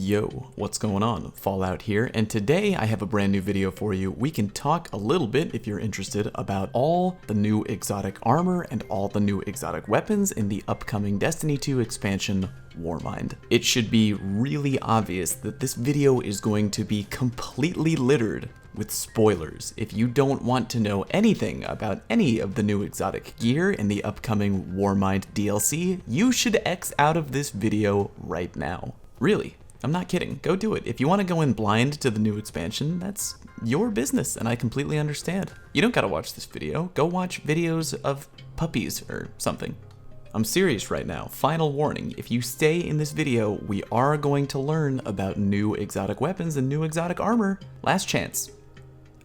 Yo, what's going on? Fallout here, and today I have a brand new video for you. We can talk a little bit, if you're interested, about all the new exotic armor and all the new exotic weapons in the upcoming Destiny 2 expansion, Warmind. It should be really obvious that this video is going to be completely littered with spoilers. If you don't want to know anything about any of the new exotic gear in the upcoming Warmind DLC, you should X out of this video right now. Really. I'm not kidding. Go do it. If you want to go in blind to the new expansion, that's your business, and I completely understand. You don't gotta watch this video. Go watch videos of puppies or something. I'm serious right now. Final warning. If you stay in this video, we are going to learn about new exotic weapons and new exotic armor. Last chance.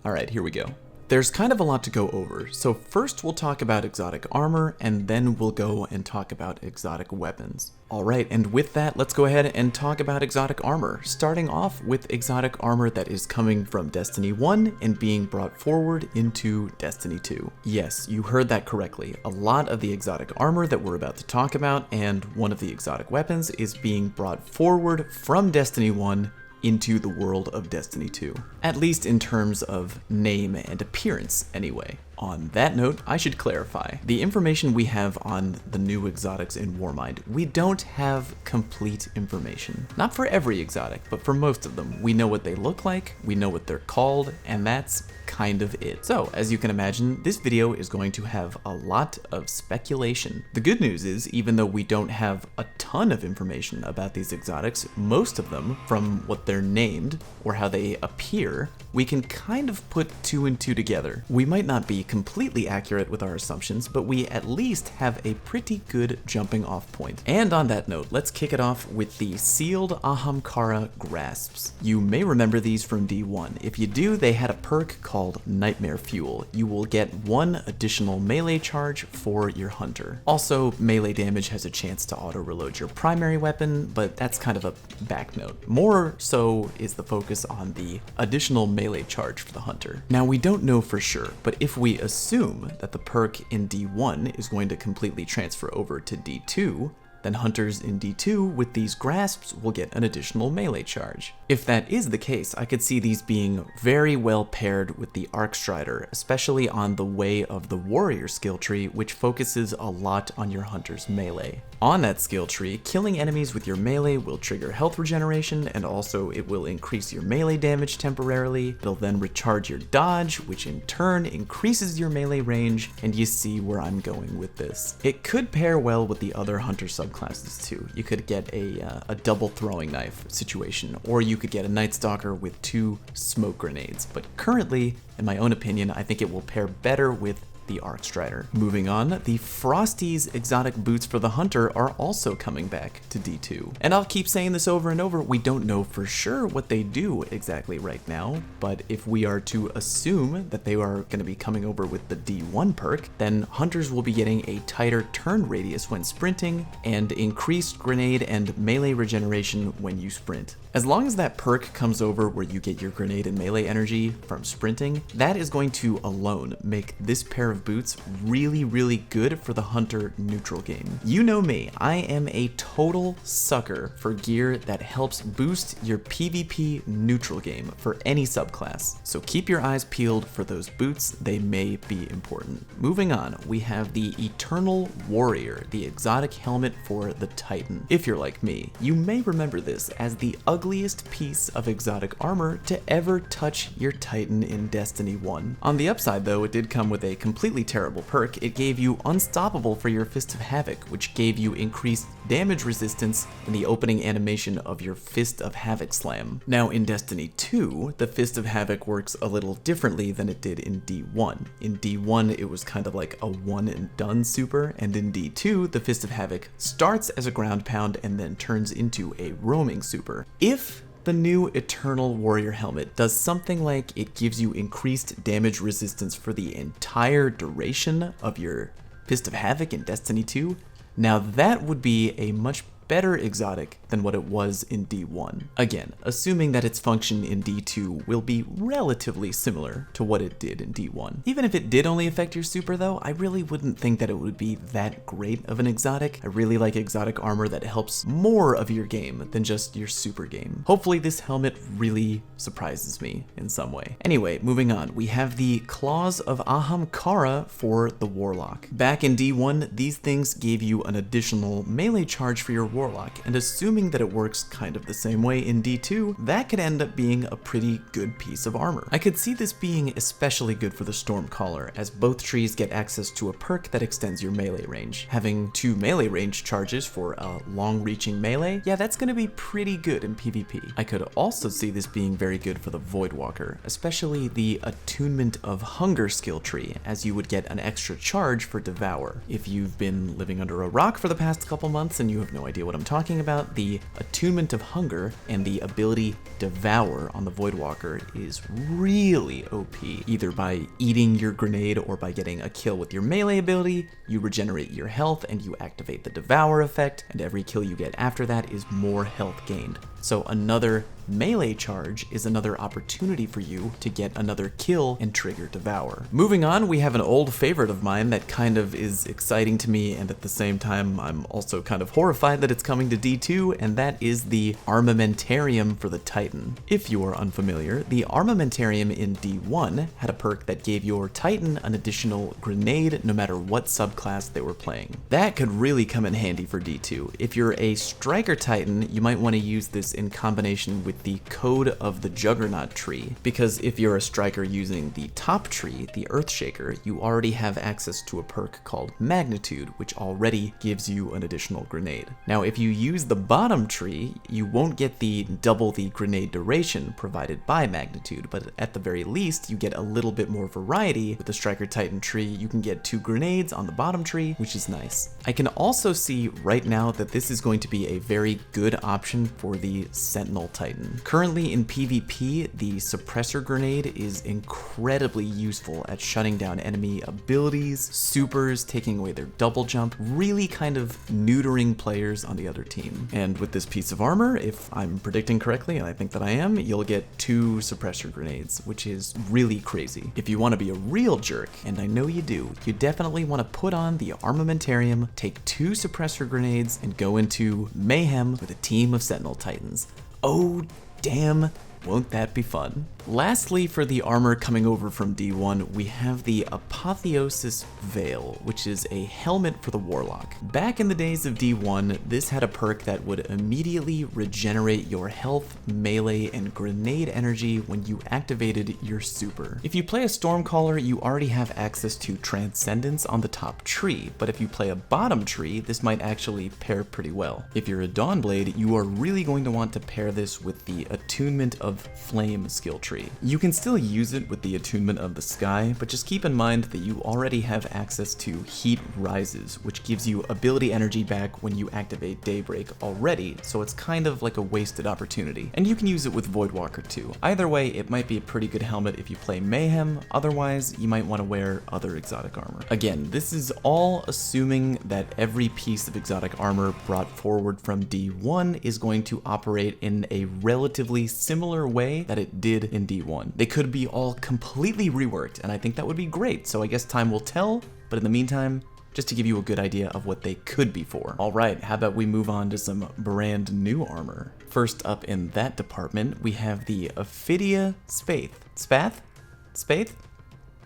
Alright, here we go. There's kind of a lot to go over, so first we'll talk about exotic armor, and then we'll go and talk about exotic weapons. Alright, and with that, let's go ahead and talk about exotic armor, starting off with exotic armor that is coming from Destiny 1 and being brought forward into Destiny 2. Yes, you heard that correctly. A lot of the exotic armor that we're about to talk about, and one of the exotic weapons, is being brought forward from Destiny 1 into the world of Destiny 2. At least in terms of name and appearance, anyway. On that note, I should clarify, the information we have on the new exotics in Warmind, we don't have complete information. Not for every exotic, but for most of them. We know what they look like, we know what they're called, and that's kind of it. So, as you can imagine, this video is going to have a lot of speculation. The good news is, even though we don't have a ton of information about these exotics, most of them, from what they're named or how they appear, we can kind of put two and two together. We might not be completely accurate with our assumptions, but we at least have a pretty good jumping off point. And on that note, let's kick it off with the sealed Ahamkara grasps. You may remember these from D1. If you do, they had a perk called Nightmare Fuel. You will get one additional melee charge for your hunter. Also, melee damage has a chance to auto reload your primary weapon, but that's kind of a back note. More so is the focus on the additional melee charge for the hunter. Now, we don't know for sure, but if we assume that the perk in D1 is going to completely transfer over to D2, then hunters in D2 with these grasps will get an additional melee charge. If that is the case, I could see these being very well paired with the Arc Strider, especially on the Way of the Warrior skill tree, which focuses a lot on your hunter's melee. On that skill tree, killing enemies with your melee will trigger health regeneration, and also it will increase your melee damage temporarily. It'll then recharge your dodge, which in turn increases your melee range, and you see where I'm going with this. It could pair well with the other hunter subclasses too. You could get a double throwing knife situation, or you could get a Night Stalker with 2 smoke grenades, but currently, in my own opinion, I think it will pair better with the Arc Strider. Moving on, the Frosty's exotic boots for the hunter are also coming back to D2. And I'll keep saying this over and over, we don't know for sure what they do exactly right now, but if we are to assume that they are going to be coming over with the D1 perk, then hunters will be getting a tighter turn radius when sprinting, and increased grenade and melee regeneration when you sprint. As long as that perk comes over where you get your grenade and melee energy from sprinting, that is going to alone make this pair of boots really, really good for the hunter neutral game. You know me, I am a total sucker for gear that helps boost your PvP neutral game for any subclass. So keep your eyes peeled for those boots, they may be important. Moving on, we have the Eternal Warrior, the exotic helmet for the Titan. If you're like me, you may remember this as the ugliest piece of exotic armor to ever touch your Titan in Destiny 1. On the upside though, it did come with a completely terrible perk. It gave you Unstoppable for your Fist of Havoc, which gave you increased damage resistance in the opening animation of your Fist of Havoc slam. Now in Destiny 2, the Fist of Havoc works a little differently than it did in D1. In D1, it was kind of like a one and done super, and in D2, the Fist of Havoc starts as a ground pound and then turns into a roaming super. If the new Eternal Warrior helmet does something like it gives you increased damage resistance for the entire duration of your Fist of Havoc in Destiny 2, now that would be a much better exotic than what it was in D1. Again, assuming that its function in D2 will be relatively similar to what it did in D1. Even if it did only affect your super though, I really wouldn't think that it would be that great of an exotic. I really like exotic armor that helps more of your game than just your super game. Hopefully this helmet really surprises me in some way. Anyway, moving on, we have the Claws of Ahamkara for the Warlock. Back in D1, these things gave you an additional melee charge for your Warlock, and assuming that it works kind of the same way in D2, that could end up being a pretty good piece of armor. I could see this being especially good for the Stormcaller, as both trees get access to a perk that extends your melee range. Having 2 melee range charges for a long-reaching melee, yeah, that's gonna be pretty good in PvP. I could also see this being very good for the Voidwalker, especially the Attunement of Hunger skill tree, as you would get an extra charge for Devour. If you've been living under a rock for the past couple months and you have no idea what I'm talking about, the Attunement of Hunger and the ability Devour on the Voidwalker is really OP. Either by eating your grenade or by getting a kill with your melee ability, you regenerate your health and you activate the Devour effect, and every kill you get after that is more health gained. So another melee charge is another opportunity for you to get another kill and trigger Devour. Moving on, we have an old favorite of mine that kind of is exciting to me, and at the same time I'm also kind of horrified that it's coming to D2, and that is the Armamentarium for the Titan. If you are unfamiliar, the Armamentarium in D1 had a perk that gave your Titan an additional grenade no matter what subclass they were playing. That could really come in handy for D2. If you're a Striker Titan, you might want to use this in combination with the Code of the Juggernaut tree, because if you're a striker using the top tree, the Earthshaker, you already have access to a perk called Magnitude, which already gives you an additional grenade. Now, if you use the bottom tree, you won't get the double the grenade duration provided by Magnitude, but at the very least, you get a little bit more variety. With the Striker Titan tree, you can get 2 grenades on the bottom tree, which is nice. I can also see right now that this is going to be a very good option for the Sentinel Titan. Currently in PvP, the Suppressor Grenade is incredibly useful at shutting down enemy abilities, supers, taking away their double jump, really kind of neutering players on the other team. And with this piece of armor, if I'm predicting correctly, and I think that I am, you'll get 2 Suppressor Grenades, which is really crazy. If you want to be a real jerk, and I know you do, you definitely want to put on the Armamentarium, take 2 Suppressor Grenades, and go into Mayhem with a team of Sentinel Titans. Oh, damn, won't that be fun? Lastly, for the armor coming over from D1, we have the Apotheosis Veil, which is a helmet for the Warlock. Back in the days of D1, this had a perk that would immediately regenerate your health, melee, and grenade energy when you activated your super. If you play a Stormcaller, you already have access to Transcendence on the top tree, but if you play a bottom tree, this might actually pair pretty well. If you're a Dawnblade, you are really going to want to pair this with the Attunement of Flame skill tree. You can still use it with the Attunement of the Sky, but just keep in mind that you already have access to Heat Rises, which gives you ability energy back when you activate Daybreak already, so it's kind of like a wasted opportunity. And you can use it with Voidwalker too. Either way, it might be a pretty good helmet if you play Mayhem, otherwise you might want to wear other exotic armor. Again, this is all assuming that every piece of exotic armor brought forward from D1 is going to operate in a relatively similar way that it did in D1. They could be all completely reworked, and I think that would be great, so I guess time will tell, but in the meantime, just to give you a good idea of what they could be for. Alright, how about we move on to some brand new armor. First up in that department, we have the Ophidia Spath. Spath?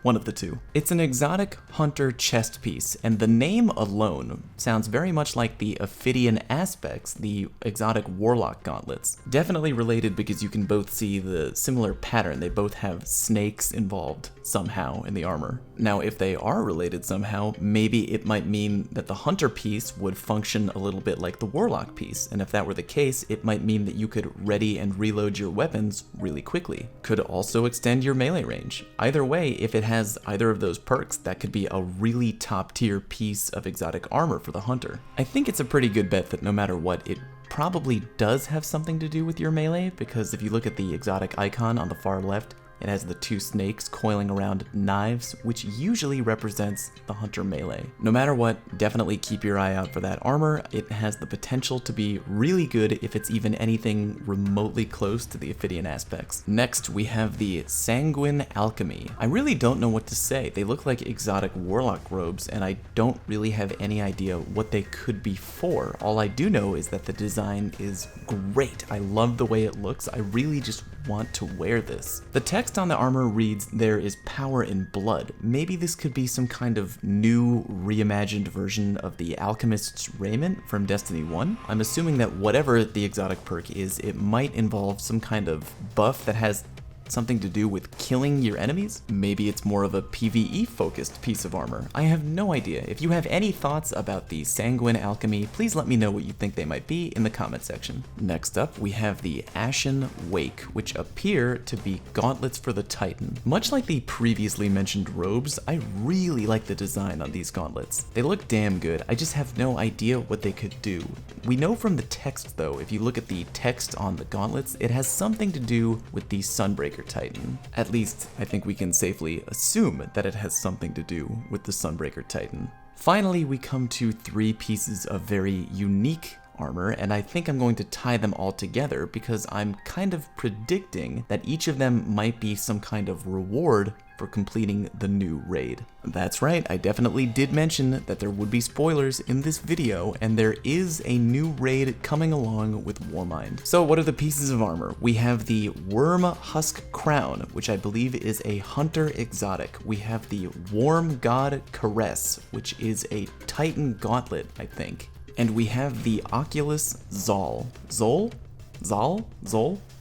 One of the two. It's an exotic hunter chest piece, and the name alone sounds very much like the Ophidian Aspects, the exotic warlock gauntlets. Definitely related because you can both see the similar pattern. They both have snakes involved somehow in the armor. Now, if they are related somehow, maybe it might mean that the hunter piece would function a little bit like the warlock piece, and if that were the case, it might mean that you could ready and reload your weapons really quickly. Could also extend your melee range. Either way, if it has either of those perks, that could be a really top tier piece of exotic armor for the hunter. I think it's a pretty good bet that no matter what, it probably does have something to do with your melee, because if you look at the exotic icon on the far left, It has the two snakes coiling around knives, which usually represents the hunter melee. No matter what, definitely keep your eye out for that armor. It has the potential to be really good if it's even anything remotely close to the Ophidian aspects. Next, we have the Sanguine Alchemy. I really don't know what to say. They look like exotic warlock robes, and I don't really have any idea what they could be for. All I do know is that the design is great. I love the way it looks. I really just want to wear this. The text on the armor reads, "There is power in blood." Maybe this could be some kind of new, reimagined version of the Alchemist's Raiment from Destiny 1. I'm assuming that whatever the exotic perk is, it might involve some kind of buff that has something to do with killing your enemies? Maybe it's more of a PvE focused piece of armor. I have no idea. If you have any thoughts about the Sanguine Alchemy, please let me know what you think they might be in the comment section. Next up, we have the Ashen Wake, which appear to be gauntlets for the Titan. Much like the previously mentioned robes, I really like the design on these gauntlets. They look damn good. I just have no idea what they could do. We know from the text though, if you look at the text on the gauntlets, it has something to do with the Sunbreaker Titan. At least, I think we can safely assume that it has something to do with the Sunbreaker Titan. Finally, we come to 3 pieces of very unique armor, and I think I'm going to tie them all together because I'm kind of predicting that each of them might be some kind of reward for completing the new raid. That's right, I definitely did mention that there would be spoilers in this video, and there is a new raid coming along with Warmind. So what are the pieces of armor? We have the Worm Husk Crown, which I believe is a hunter exotic. We have the Warm God Caress, which is a Titan gauntlet, I think. And we have the Oculus Zol. Zol?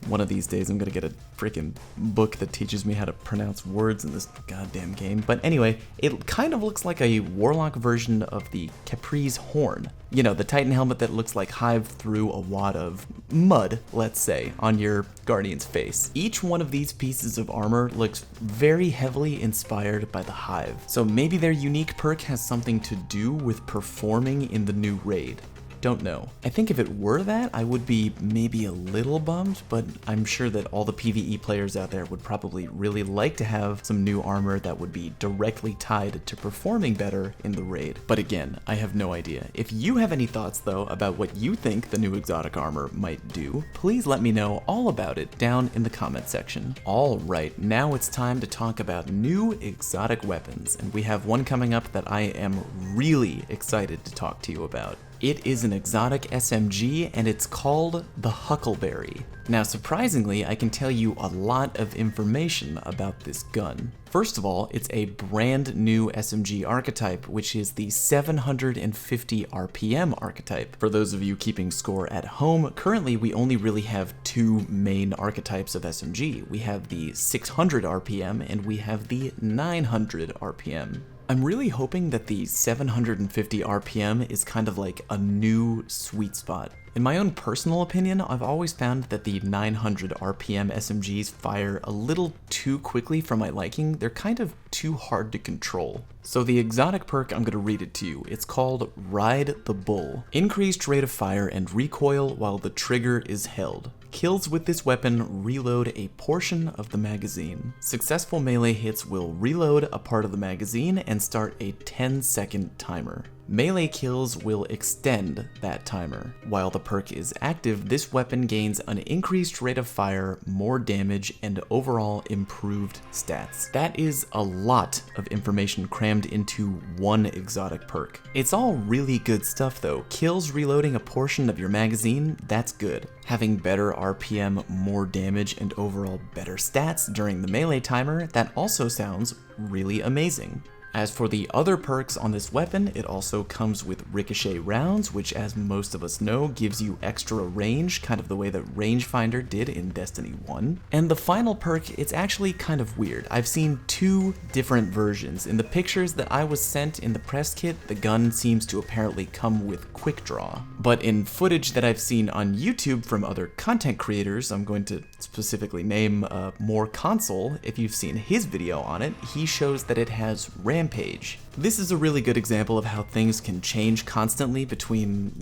One of these days I'm gonna get a freaking book that teaches me how to pronounce words in this goddamn game. But anyway, it kind of looks like a warlock version of the Capri's Horn. You know, the Titan helmet that looks like Hive threw a wad of mud, let's say, on your Guardian's face. Each one of these pieces of armor looks very heavily inspired by the Hive. So maybe their unique perk has something to do with performing in the new raid. Don't know. I think if it were that, I would be maybe a little bummed, but I'm sure that all the PvE players out there would probably really like to have some new armor that would be directly tied to performing better in the raid. But again, I have no idea. If you have any thoughts though about what you think the new exotic armor might do, please let me know all about it down in the comment section. Alright, now it's time to talk about new exotic weapons, and we have one coming up that I am really excited to talk to you about. It is an exotic SMG, and it's called the Huckleberry. Now, surprisingly, I can tell you a lot of information about this gun. First of all, it's a brand new SMG archetype, which is the 750 RPM archetype. For those of you keeping score at home, currently we only really have 2 main archetypes of SMG. We have the 600 RPM and we have the 900 RPM. I'm really hoping that the 750 RPM is kind of like a new sweet spot. In my own personal opinion, I've always found that the 900 RPM SMGs fire a little too quickly for my liking. They're kind of too hard to control. So the exotic perk, I'm gonna read it to you. It's called Ride the Bull. Increased rate of fire and recoil while the trigger is held. Kills with this weapon reload a portion of the magazine. Successful melee hits will reload a part of the magazine and start a 10-second timer. Melee kills will extend that timer. While the perk is active, this weapon gains an increased rate of fire, more damage, and overall improved stats. That is a lot of information crammed into one exotic perk. It's all really good stuff though. Kills reloading a portion of your magazine, that's good. Having better RPM, more damage, and overall better stats during the melee timer, that also sounds really amazing. As for the other perks on this weapon, it also comes with ricochet rounds, which as most of us know, gives you extra range, kind of the way that Rangefinder did in Destiny 1. And the final perk, it's actually kind of weird. I've seen 2 different versions. In the pictures that I was sent in the press kit, the gun seems to apparently come with quick draw. But in footage that I've seen on YouTube from other content creators, I'm going to specifically name More Console. If you've seen his video on it, he shows that it has Rampage. This is a really good example of how things can change constantly between,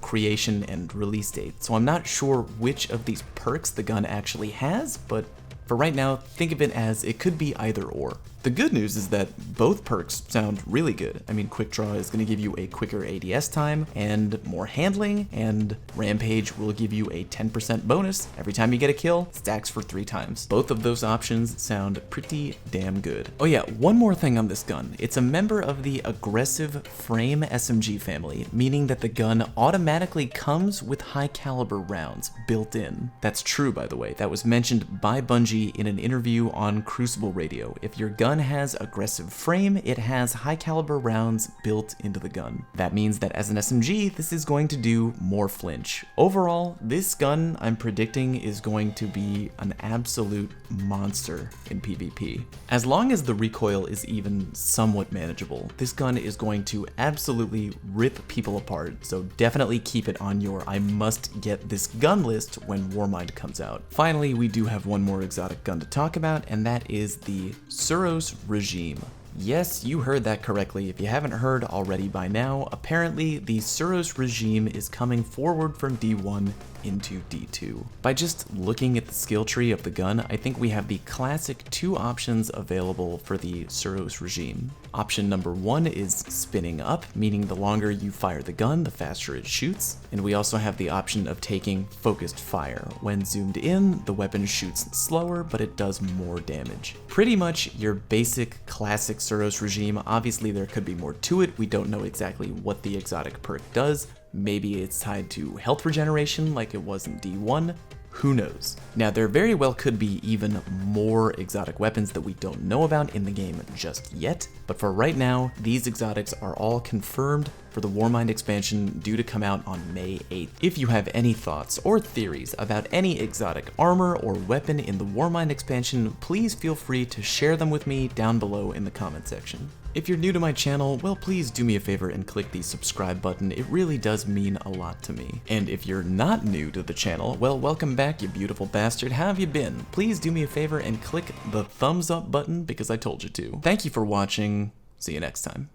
creation and release date. So I'm not sure which of these perks the gun actually has, but For right now, think of it as it could be either or. The good news is that both perks sound really good. I mean, Quick Draw is going to give you a quicker ADS time and more handling, and Rampage will give you a 10% bonus every time you get a kill, stacks for 3 times. Both of those options sound pretty damn good. Oh yeah, one more thing on this gun. It's a member of the aggressive frame SMG family, meaning that the gun automatically comes with high caliber rounds built in. That's true, by the way. That was mentioned by Bungie in an interview on Crucible Radio. If your gun has aggressive frame, it has high caliber rounds built into the gun. That means that as an SMG, this is going to do more flinch. Overall, this gun I'm predicting is going to be an absolute monster in PvP. As long as the recoil is even somewhat manageable, this gun is going to absolutely rip people apart, so definitely keep it on your I must get this gun list when Warmind comes out. Finally, we do have one more exotic gun to talk about, and that is the Suros Regime. Yes, you heard that correctly. If you haven't heard already by now, apparently the Suros Regime is coming forward from D1 into D2. By just looking at the skill tree of the gun, I think we have the classic 2 options available for the Suros Regime. Option number 1 is spinning up, meaning the longer you fire the gun, the faster it shoots. And we also have the option of taking focused fire. When zoomed in, the weapon shoots slower, but it does more damage. Pretty much your basic classic Suros Regime. Obviously there could be more to it. We don't know exactly what the exotic perk does. Maybe it's tied to health regeneration like it was in D1. Who knows? Now, there very well could be even more exotic weapons that we don't know about in the game just yet, but for right now, these exotics are all confirmed for the Warmind expansion due to come out on May 8th. If you have any thoughts or theories about any exotic armor or weapon in the Warmind expansion, please feel free to share them with me down below in the comment section. If you're new to my channel, well, please do me a favor and click the subscribe button. It really does mean a lot to me. And if you're not new to the channel, well, welcome back, you beautiful bastard. How have you been? Please do me a favor and click the thumbs up button because I told you to. Thank you for watching. See you next time.